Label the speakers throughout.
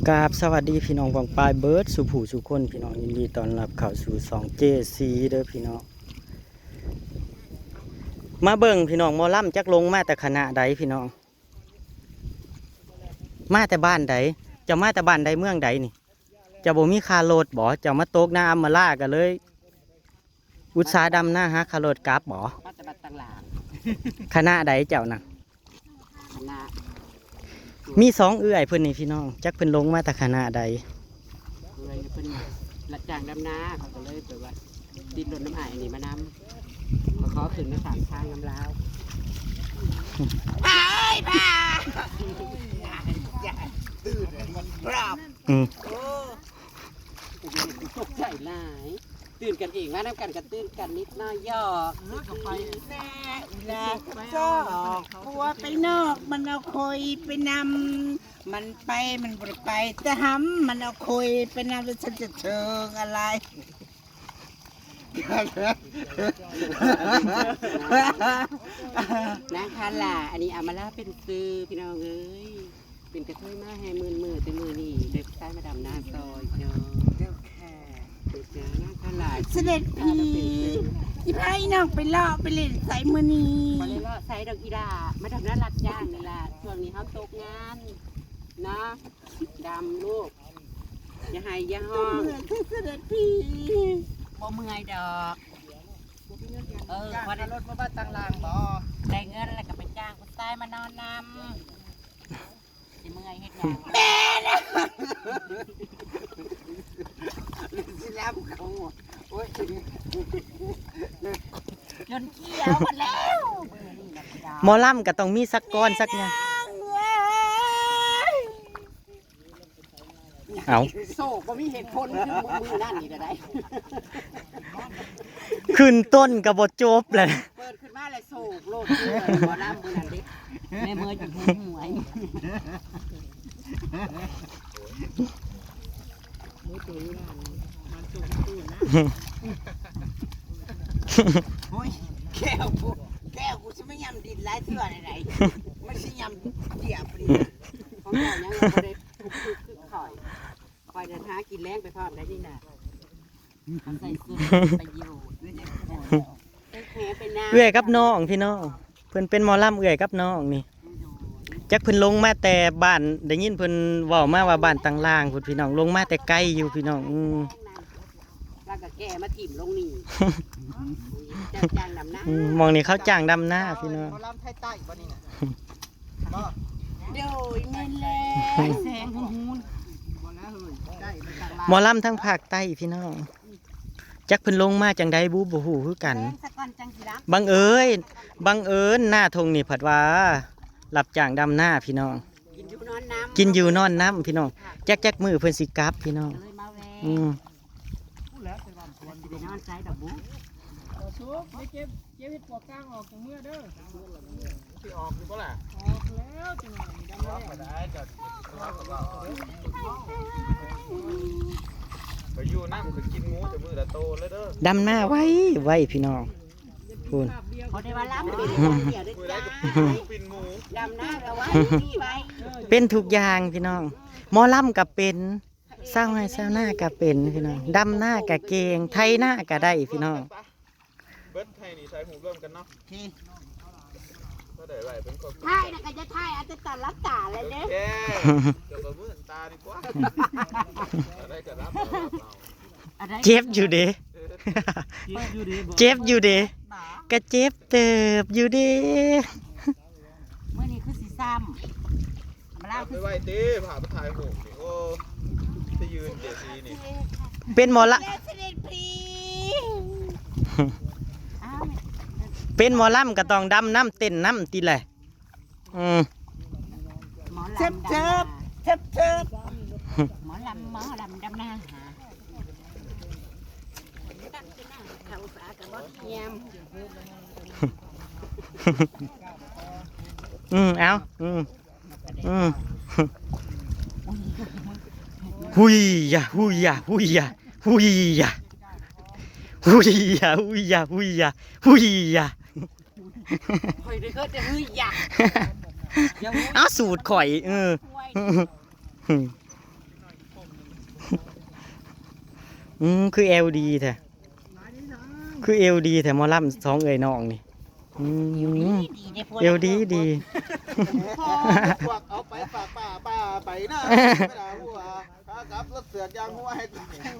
Speaker 1: กราบสวัสดีพี่น้องกองปลายเบิร์ดสุผู้สุคนพี่น้องยินดีต้อนรับเข้าสู่2JCเด้อพี่น้องมาเบิ่งพี่น้องหมอลำจักลงมาแต่คณะใดพี่น้องมาแต่บ้านใดจะมาแต่บ้านใดเมืองใดนี่จะบ่มีคาโรดบ่จะมาตกหน้าอัมมาล่ากันเลยอุตสาหดำหน้าฮะคาโรดกราฟบ่
Speaker 2: มาแต่บัดต่างหลัง
Speaker 1: คณะใดเจ้าน่ะ
Speaker 2: คณะ
Speaker 1: มีสองเอื้อยเพิ่นนี่พี่น้องจักเพิ่นลงมาแต่คณะใด
Speaker 2: เลยเพิ่นรับจ้างดำนาเขาก็เลยแบบว่าดินรดน้ำอายอันนี้มานำขอขึ้นมา3ทางน้ำลาว
Speaker 1: อืม
Speaker 2: ตกใจหลายตื่นกันเองว่าน้ำกันก็ตื่นกันนิดหน้อยหยอกก็ไปแน่แล้วก็กลัวไปนอกมันเอาคอยไปนำมันไปมันบ่ไปจะห้ำมันเอาคอยไปนำแล้วฉันจะเชิงอะไรนะคะล่ะอันนี้อามาล่าเป็นซื้อพี่น้องเอ้ยเป็นกระเทยมาให้มือแต่มือนี่เด็กชายมาดำหน้าซอยเนาะเจ้าค่ะเด็กจ้านะคะล่ะเสด็จพี่อีพายน้องไปล่อไปเล่นใส่มือนี่มาเล่นล่อใส่ดอกอีดามาดำหน้ารับจ้างนี่ล่ะช่วงนี้เขาตกงานนะดำลูกอย่าให้อย่าห้องเสด็จพี่บ่เมื่อยดอกพอได้รถมาบ้านต่างลางบ่ได้เงินแล้วก็ไปจ้างคนตายมานอนนำสิเมื่อยเฮ็ดหยังแม่นะสิรับเขาโอ้ยจนเขี้ยวหมดแล้ว
Speaker 1: หมอลำก็ต้องมีสักก้อนสักเนี่ยเอา
Speaker 2: โศกบ่มีเหตุผลคือมือนั่นนี่ก็ได้
Speaker 1: ขึ้นต้นกับบทจบเลย
Speaker 2: เปิดขึ้นมาเลยโศกโลดหมอลำมือนั่นดิแม่เมื่ออยู่หวยโอ้ยแก้วกูจะไม่ยำดินหลายเทื่อไหนมันสิยำเดียบดิของเจ้ายังบ่ได้คือคอยเดินหากินแรงไปพร้อมได้นี่น่ะใส่ซื้อไปอยู่
Speaker 1: เอื้อยกับน้องพี่น้องเพิ่นเป็นหมอลำเอื้อยกับน้องนี่จักเพิ่นลงมาแต่บ้านได้ยินเพิ่นเว้ามาว่าบ้านต่างล่างพุ่นพี่น้องลงมาแต่ไกลอยู่พี่น้อง
Speaker 2: แล้วก็แก่มาถิ่มลงนี่จ้างดำน้
Speaker 1: มองนี่เขาจ้างดำหน้าพี่น้อง
Speaker 2: หมอลำไทยใต้บ่นี่น่ะบ่เดี๋ยวแม่นแลแสงหูบ่แล้วเฮ้ยได้
Speaker 1: หมอลำทั้งภาคใต้พี่น้องจักเพิ่นลงมาจังใดบูบ่ฮู้คือกันบังเอิญหน้าทงนี่ผัดว่ารับจ้างดำหน้าพี่น้องกินอยู่นอนน้ำพี่น้องแจ๊กมือเพิ่นสิกลับพี่น้อง
Speaker 3: ไม่เจ็บเห็ดปวกกลางออกจากเมื่อเด้อที่ออกอยู่ป่ะล่ะออกแล้วจังหวะนี้ดำได้จัดไปอยู่น้ำก็กินงูจะมือละโตเลยเด้อ
Speaker 1: ดำหน้าไว้พี่น้องพูน
Speaker 2: เขาได้ว่าล้ำเป็นเดี๋ยวได้จ้าดำหน้าเราไว้ที่ไว้
Speaker 1: เป็นทุกอย่างพี่น้องหมอลำกับเป็นเศร้าให้เศร้าหน้ากับเป็นพี่น้องดำหน้ากับเกงไทยหน้ากับได้พี่น้อง
Speaker 3: เบิ้ลไทยนี่ใช้หูร่วมกันเนาะก็ได้ไรเป็นคน
Speaker 2: ไทยนะก็จะไทยอาจจะตัดรับตาเลยเด้
Speaker 3: เดี๋ยวก็มือตาดีกว่าอะไรก็รับ
Speaker 1: เจ็บอยู่เด้เจ็บอยู่เด้ก็เจ็บเติบอยู่เด้
Speaker 2: เมื่อนี้คือสีซ้ำ
Speaker 3: มาเล่าคือไว้ตีผ่าไปถ่ายหูนี่โอ้จะยืนเดี๋ยวซีนี่
Speaker 1: เป็นหมอละเป็นหมอลำก็ต้องดำน้ำเต้นน้ำตีแหละ
Speaker 2: เชิบหมอลำดำหน้าหาเขาฝากับบดเยี่ยม
Speaker 1: เอาหุยยะหุยยะหุยยะหุยยะหุยยะหุยยะหุยยะหุยยะ
Speaker 2: ข่อยได้ก็จะหุยยะ
Speaker 1: เอาสูตรข่อย คือเอลดีแท้คือเอลดีแท้หมอลำสองเอ่ยน้องนี่เอลดีดี
Speaker 4: พวกเอาไปฝากป้าไปนะไม่ได้หัวขากลับรถเสือกยางหัวให้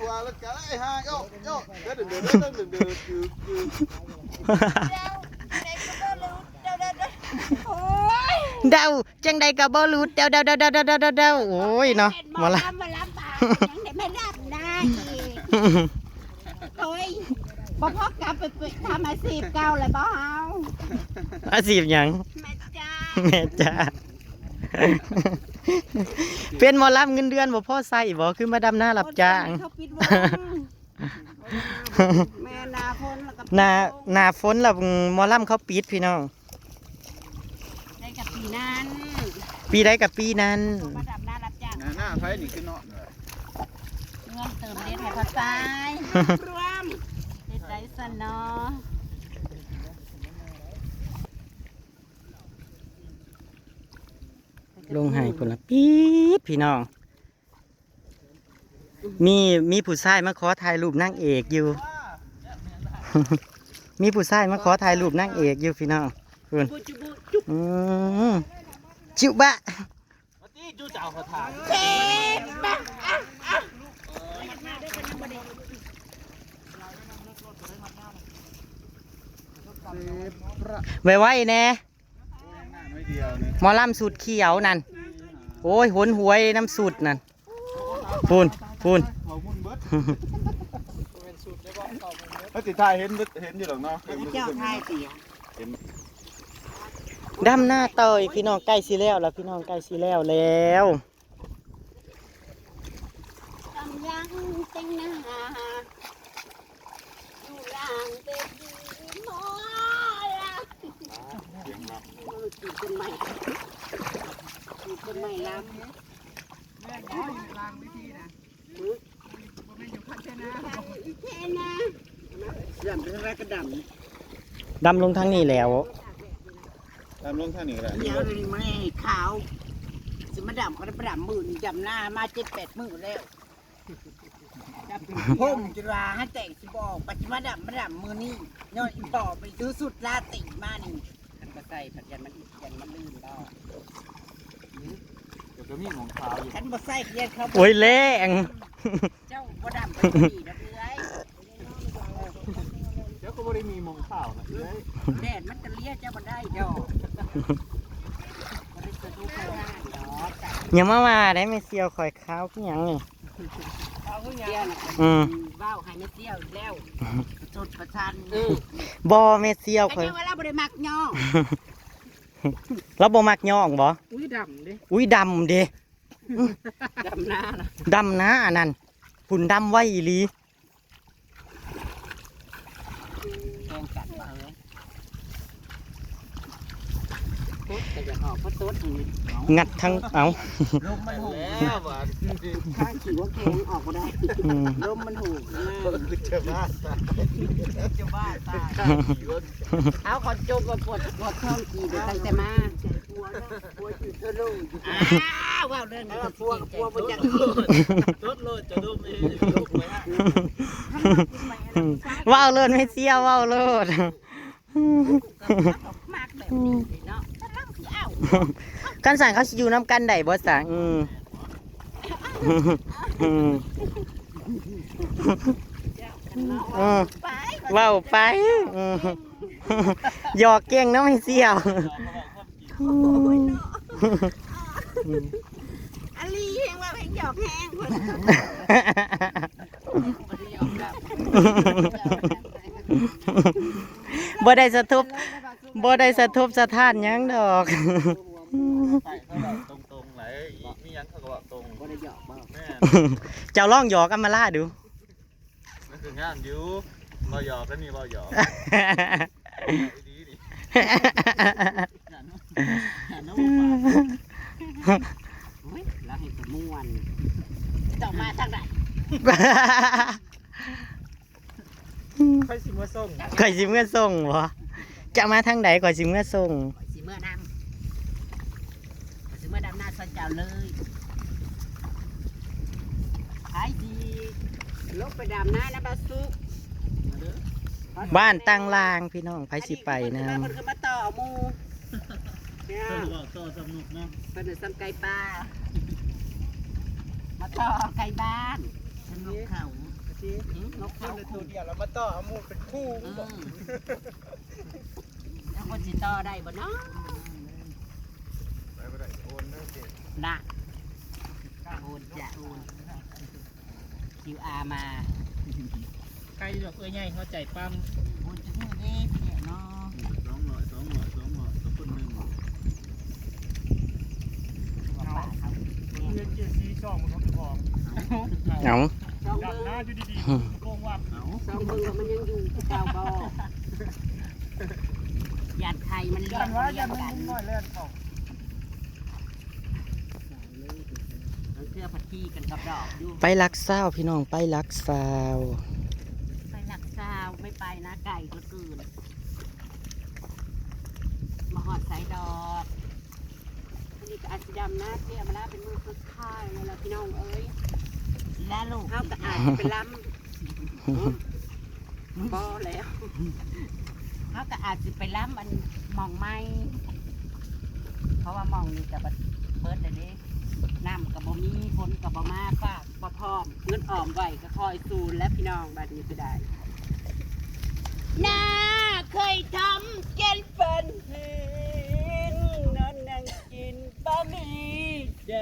Speaker 4: หัวรถกะไอ้ห่าโยเดิน
Speaker 1: เดาจังใดก็บ่รู้เดาโอ้ยเนาะหมอลำ
Speaker 5: มาลำบากยังได้ไม่รับได้โอ้ยบ่พอกลับไปทำอาชีพเก่าเลยบ่เฮา
Speaker 1: อาชีพหยัง
Speaker 5: แม่จ้า
Speaker 1: แม่จ้าเป็นหมอลำเงินเดือนบ่พอใส่บ่คือมาดำหน้ารับจ้าง
Speaker 5: เขาปิดวงแม่นาพ้นแล้วก็
Speaker 1: หน้าฝนแล้วหมอลำเขาปิดพี่น้อง
Speaker 5: ได้กับปีนั้น
Speaker 1: ปีใดกับปีนั้น
Speaker 5: มาดับหน้ารับจ้าง
Speaker 4: หน้าไฟนี่คือเนาะ
Speaker 5: เงินเติมเรียนให้พอตายรวมเฮ็ดได้ซะเนาะ
Speaker 1: ลงให้คนละปี๊ดพี่น้องมีผู้ชายมาขอถ่ายรูปนางเอกอยู่ มีผู้ชายมาขอถ่ายรูปนางเอกอยู่พี่น้องคุณจุบะ
Speaker 3: จูเจ้าเขาถาม
Speaker 5: เจ็บปะ
Speaker 1: ไว้แน่
Speaker 4: ไม่เดียวนี่
Speaker 1: หมอลำสูตรเขียวนั่นโอ้ยหนหวยน้ำสูตรนั่นพูน
Speaker 4: เขาพุ่นเบิดถ้าติดท้ายเห็นอยู่หรอกเนาะ
Speaker 5: เจ้าทายเสีย
Speaker 1: ดำหน้าเตยพี่น้องใกล้สิแล้วแล้วพี่น้องใกล้สิแล้วแล้ว
Speaker 5: กำลังเต็งหน้าอยู่ล่างเต็มหมอละติดต้นไม้ติดต้นไม้ล้ำ
Speaker 3: แม่ขออยู่กลางวิธีนะบ่แม่นอยู่พัฒนา
Speaker 5: แค่นะ
Speaker 2: ดำเป็นอะไรกระด
Speaker 1: ดำลงทางนี้แล้ว
Speaker 4: ตามลงท่านี่แหละ
Speaker 5: เดี๋ยวนี้ไม่ขาวสิมาดำก็ได้ประดำมือนี่ดำหน้ามา7-8 มื้อแล้วผมจะลาให้แต่งสิบอกปัจจุบันมาดำมือนี่ย้อนอีต่อไปซื้อสุดลาติมานี่
Speaker 2: ำมันก็ใส่ผัดยันมันลื่นก็
Speaker 4: เดี๋ยวก็มีหมองขาวอยู่
Speaker 5: ฉันบ่ใส่เกียร์เขา
Speaker 1: โอ้ยแรง
Speaker 5: เจ้าบ่ดำไปดีนะเอ้ย
Speaker 4: เดี๋ยวก็ไม่ได้มีหมองขาวนะ
Speaker 5: แดดมันจะเลี้ยเจ้าบ่ได้ดอกบ่ได้สะดุ้งข้างหน้าดอกจ้ะ
Speaker 1: อย่ามาได้ไม่เสียวข่อยขาวพี่หยังนี่
Speaker 5: เอาผู้เดียวน่ะ ว้าวให้แม่เสี้ยวอีกแล้วจุดประชัน
Speaker 1: บอไม่เสียว
Speaker 5: ก็
Speaker 1: ข่อย
Speaker 5: ยังว่าเราบ่ได้มักย่อ
Speaker 1: แล้วบ่มักย่องบ่
Speaker 3: อุ้ยดำดิ
Speaker 1: อุ้ยดำเด้
Speaker 5: ดำหน้านะ
Speaker 1: ดำนะอันนั้นหุ่นดำไว้อีหลี
Speaker 5: แกงกัดมาเลยตุ๊ดแต่จะออกเพราะตุ๊ดนี่
Speaker 1: งัดทั้งเอา
Speaker 5: ลมมันหู
Speaker 4: แล้วว่ะ
Speaker 5: ข้างขี่ว่าแกงออกบ่ได้
Speaker 1: อืม
Speaker 5: ลมมันหูนะ
Speaker 4: คือจะบ้าตาย
Speaker 5: จะบ้าตายเอาขอจบว่าปวดท้องกี่เดี๋ยวใครจะมาปวดอยู่ทะลุว้าวเรื่องนี้ปวดบ่จัง
Speaker 4: รถโลดจะดูมีลูกไหมฮะ
Speaker 1: ว้าวเลิศไม่เสียวว้าวเลิศ
Speaker 5: มากแบบนี้เนาะกำลังสิเอา
Speaker 1: กันสั่งเขาสิอยู่น้ำกันได้บ่สั่ง
Speaker 5: ไป
Speaker 1: ว้าวไปหยอกเก่งเนาะไม่เสียว
Speaker 5: อลีแห้งว่าแห้งหยอกแห้งคน
Speaker 1: บ่ได้สะทบบ่ได้สะทบสะท้านหยังดอก
Speaker 4: ไปเขาแบบตรงๆไหลมียังเขาก็บอกตรง
Speaker 5: บ่ได้หยอกบ่
Speaker 4: แม่
Speaker 1: เจ้าลองหยอกกันมาล่าดู
Speaker 4: นั่นคืองานอยู่เราหยอกก็นี่เราหยอกดีดิ
Speaker 5: แล้วให้สม่วนต้องมาทางไหน
Speaker 3: ค่อยสิมาส่ง
Speaker 1: ข่อยสิเมื่อส่งบ่จะมาทางใดข่อยสิเมื่อส่ง
Speaker 5: สิเมื่อนำสิเมื่อดำหน้าซอยเจ้าเลยขายดี ลกไปดำหน้านะบาซุก
Speaker 1: บ้านตั้งลางพี่น้องไผสิไปนะ
Speaker 5: คนคือมาต่อหมูเนี่ย
Speaker 3: ต่อสนุกนะ
Speaker 5: เป็นหนึ่งซ้ำไก่ป้ามาต่อไก่บ้านนกเขานกเขา
Speaker 3: ตัวเดียวเรามาต่อเอาหมูเป็นคู่
Speaker 5: แล้วคนสิต่อได้บ่เนาะ
Speaker 4: ไปบ่ได้โอนเด้อเจ๊
Speaker 5: นะโอนจะโอนQR มา
Speaker 3: ใครดอกเอ้ยใหญ่เข้าใจปั๊ม
Speaker 5: โอนจะพูดเด้เนี่ยเนาะ
Speaker 4: 200ตัวคนนึง
Speaker 5: ป่าเขา
Speaker 3: เงิน7 4ช่องมันก็คือของ
Speaker 1: เอา
Speaker 5: ช่อง
Speaker 3: ดับ
Speaker 5: เบิ้ง
Speaker 3: หน้าอยู่ดีๆโกงวับเอา
Speaker 5: ช่องเบิ้งมันยังอยู่เจ้าบ่หยาดไข่มันเลี้ย
Speaker 3: ยั
Speaker 5: ง
Speaker 3: นว่า
Speaker 5: เลี้
Speaker 3: ยั
Speaker 5: ย
Speaker 3: น
Speaker 5: ง
Speaker 3: มั
Speaker 5: กัน
Speaker 3: นน้อยเล่นออก
Speaker 5: เสื้อผัดที่กันกับดอกอยู่
Speaker 1: ไปรักษาวพี่น้องไปรักษาว
Speaker 5: ไปหลักซาวไม่ไปนะไก่ก็เกินมาหอดสายดอกอันนี้ก็อาจจะดำนะเที่ยมาแล้วเป็นมือสุดท้ายเลยล่ะพี่น้องเอ้ยแล้วลูกเขาก็อาจจะไปล้ำบ่แล้วเขาก็อาจจะไปล้ำมันมองไม่เพราะว่ามองนี่กับเบิร์ดเลยเด้น้ำกับบ่มีฝนกับบ่มาฝากบ่พร้อมเงินออมไว้ก็คอยซูนและพี่น้องบัดนี้ก็ได้น้าเคยทำเกณฑ์ฝันเห็นนอนนั่งกินบะหมี่ใจ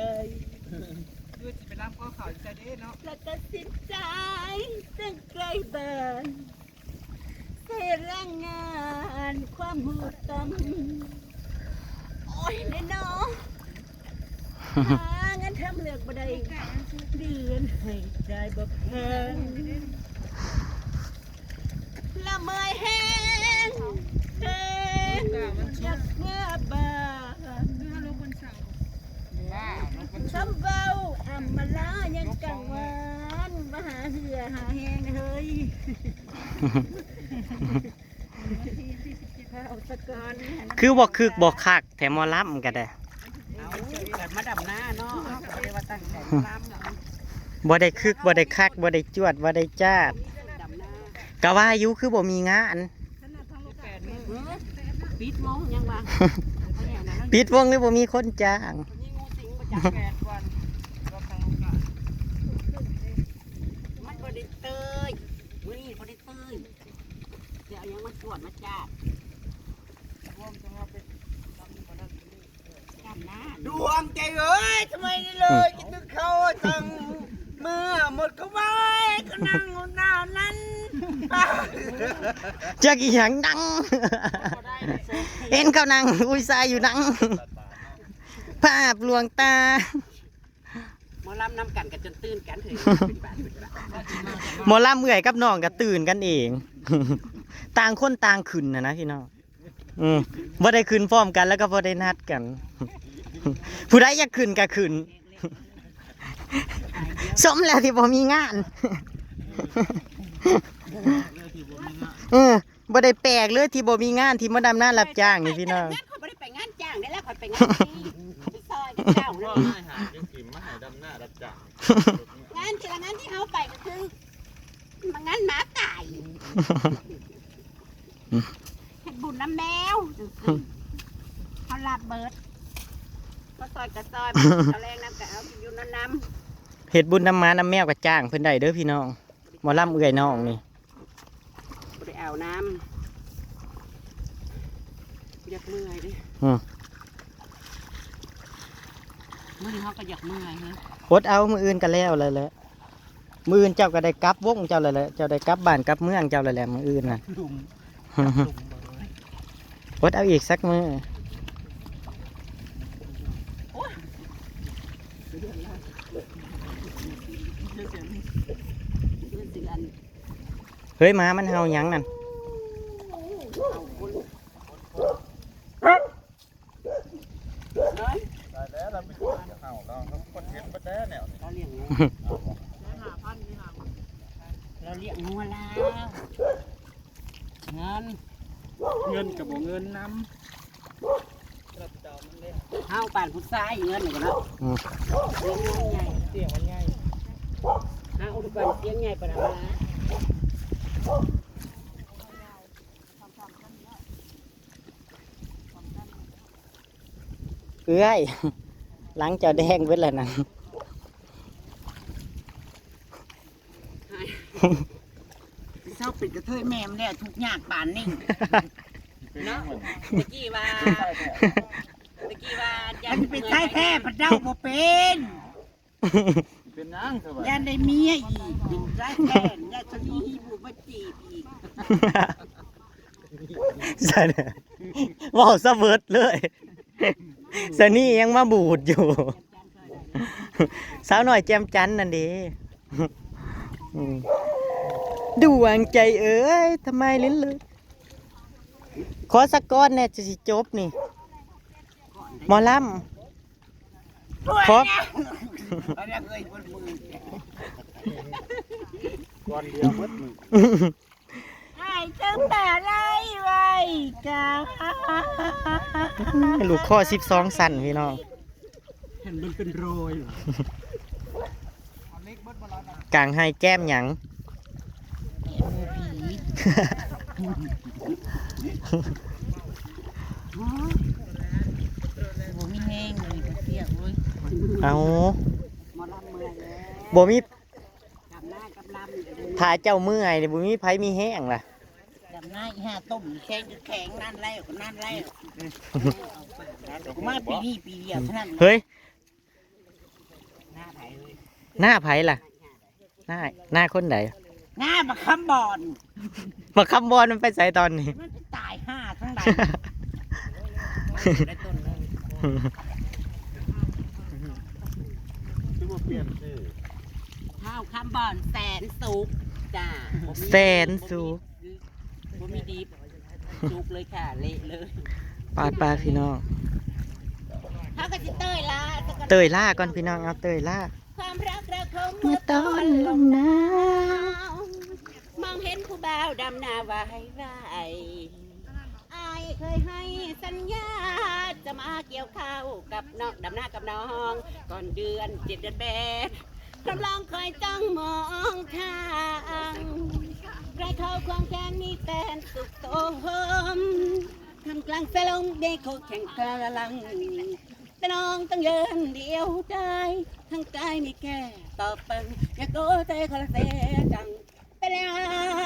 Speaker 3: คือจะไปรับก็ข่าวใจเด้เนาะ
Speaker 5: แล้วก็สิ้นใจตั้งไกลบ้านเสรางงานความหูตังโอ้ยแน่นอนหาเงินทำเลือกบ่ได้เดือนให้ใจบ่แพงละเมยแห้งแห้งอยากเมื่อบานคำเบาอำมาลายังกังวานมาหาเหือหาแห้งเฮ้ยเอาสะกอน
Speaker 1: คือบ่คึกบ่คักแถมหมอลำก็ได้
Speaker 5: เอาแบบมาดำหน้าเนาะเอาก็บ่ได้ว่าตั้งใจล้ำหรอก
Speaker 1: บ่ได้คึกบ่ได้คักบ่ได้จวดบ่ได้จ้าด
Speaker 5: ดำหน้า
Speaker 1: ก็ว่าอยู่คือบ่มีงาน
Speaker 5: ปิดวงยังวะ
Speaker 1: ปิดวงหรือบ่มีคนจ้าง
Speaker 5: นี่งูสิงมาจาก
Speaker 3: 8 วันก็ทางลูกกะ
Speaker 5: มันบ่ได้เตยมื้อนี้บ่ได้เตยเดี๋ยวเอายังมาตรวจมาจัด
Speaker 3: รวมจังว่าเป็นทำมาแล้ว
Speaker 5: จัดหน้า
Speaker 2: ดวงใจเอ้ยทำไมนี่เลยคิดถึงเขาจังเมื่อหมดเขาไว้ก็นั่งอยู่หน้านั้น
Speaker 1: จักอีหยังดัง เห็นเขานั่งอุ้ยทรายอยู่นั่งภาพลวงตา
Speaker 5: หมอลำนำกันกันจนตื่นกันเถอะเป็นบาทเป็นบาท
Speaker 1: หมอลำเอื่อยกับน้องก็ตื่นกันเอง ต่างคนต่างขึ้นนะพี่น้องบ่ได้ขึ้นพร้อมกันแล้วก็บ่ได้นัดกัน ผู้ใดอยากขึ้นก็ขึ้น สมแล้วที่บ่มีงานบ่ได้แปลกเลยที่บ่มีงานที่มาดำหน้ารับจ้างนี่พี่น้อง
Speaker 5: งั้นเขาไม่ได้ไปงานจ้างได้แล้วเขาไปงานที่เขาไปซอยกับเจ้าเลย
Speaker 4: หาจังสิมาให้ดำหน้ารับจ้าง
Speaker 5: งานที่ละงานที่เขาไปก็คือมางานหมาไก่เห็ดบุญน้ำแมวเขาลาบเบิร์ดก็ซอยกับซอยเขาแรงน้ำกับเอาอยู่น้ำ
Speaker 1: เฮ็ดบุญน้ำหมาน้ำแมวก็จ้างเพิ่นได้เด้อพี่น้องหมอลำเอื่อยน้องนี่
Speaker 5: บ่ได้เอาน้ำอยากเมื่อยดิมื้อนี้เขาก็อยากเมื่อยเฮ้ย
Speaker 1: อดเอามืออื่นก็แล้วเลยแหละมืออื่นเจ้าก็ได้กลับวงเจ้าเลยแหละเจ้าได้กลับบ้านกลับเมืองเจ้าเลยแหละมืออื่นน่ะ อดเอาอีกสักมือ เฮ้ยหมามันเห่าหยังนั่น
Speaker 4: ได้แล้วเราเป็นคนเฮาเราคนเห็นบ่ได้แนวนี้
Speaker 5: เราเลี้ยงงูเราเลี้ยงงูแล้วเงิน
Speaker 3: กับบ่เงินน้
Speaker 5: ห้าวป่านพุทรายเงินหนึ่งกันเนาะเลี้ยงงูใหญ่
Speaker 3: ำเสียงมันง่าย
Speaker 5: ห้าวอุด
Speaker 2: ก่อนเสียงใหญ่ปะนะ
Speaker 1: เอื้อยหลังเจ้าแดงเบิดแล้วนั่น
Speaker 5: เศร้าปิดกระเทยแม่มแล้วทุกยากป่านนี่
Speaker 2: เนาะตะกี้ว่ายั
Speaker 5: อันเป็นใต้แท้พระเจ้าบ่เป็น
Speaker 4: เป็นนางสบาย
Speaker 5: ยันได้เมียอีกเป็นใต้แท้ยันจะมีฮีบูมาจีบอีก
Speaker 1: ใช่เนี่ยว้าวซะเบิดเลยสนี่ยังมาบูดอยู่ สาวหน่อยแจมจันทร์นั่นดีดวงใจเอ้ยทำไมลิ้นเลยขอสักก้อนเนี่ยจะสิจบนี่หมอลำครบ
Speaker 5: อันนี้เคยบนมือ
Speaker 4: ก่อนเดียวหมดมือ
Speaker 5: ไอ้จังแต่ไรไว้กัน
Speaker 1: ลูกข้อ12สั่นพี่น้อง
Speaker 2: เห็นมันเป็นโรย
Speaker 1: กลางให้แก้มหยัง
Speaker 5: ผมไม่แห้งเลยตะเกียบเลย
Speaker 1: เอา
Speaker 5: หมอลำเมื่อยแล้ว
Speaker 1: บ่มี
Speaker 5: กับหน้ากับลำ
Speaker 1: ถ้าเจ้าเมื่อยนี่บ่มีไผมีแห้งล่ะ
Speaker 5: กับหน้าอีห่าต้มแข็งแข็งนั่นแล้วนั่นแล้วมาปีนี้ปีเดียวเท่านั้น
Speaker 1: เฮ้ย
Speaker 5: หน้าไผ่เลย
Speaker 1: หน้าไผล่ะ หน้าคนไหน
Speaker 5: หน้าบักคำบอน
Speaker 1: มาคำบอลมันไปใส่ตอนนี้
Speaker 5: มันจะตายห่าทั้งใด
Speaker 2: ได้ต้นเลย
Speaker 4: คือว่าเปลี่ยนชื่อ
Speaker 2: ข้าวคำบ่อนแสนสุกจ้า
Speaker 1: แสนสุก
Speaker 2: บ่มีดีสุกเลยค่ะเละเลย
Speaker 1: ปาดพี่น้อง
Speaker 2: เขาก็สิเต้ยละ
Speaker 1: เตยล่าก่อนพี่น้องเอาเตยล่า
Speaker 2: ความรักเราคง
Speaker 1: เมื่อตอนลมหนาว
Speaker 2: มองเห็นผู้บ่าวดำหน้าไว้อายเคยให้สัญญาจะมาเกี่ยวข้าวกับน้องดำหน้ากับน้อง ก่อนเดือน7 เดือน8กำลังคอยจ้องมองทางไรเขาควงแขนนี่แฟนสุขโตมทำกลางสลงได้เขาแข่งกำลังแต่น้องต้องเยินเดียวได้ทั้งกายมีแค่ต่อปังอย่าโกเตะคอลเซจังเป็นยั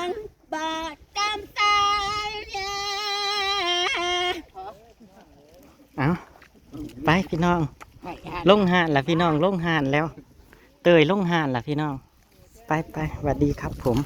Speaker 2: งบาดจำตายเนี่ย
Speaker 1: เอาไปพี่น้อง
Speaker 5: ไปอ่าน
Speaker 1: ลงหานล่ะพี่น้องลงหานแล้ว เตยลงหานล่ะพี่น้อง ไปสวัสดีครับผม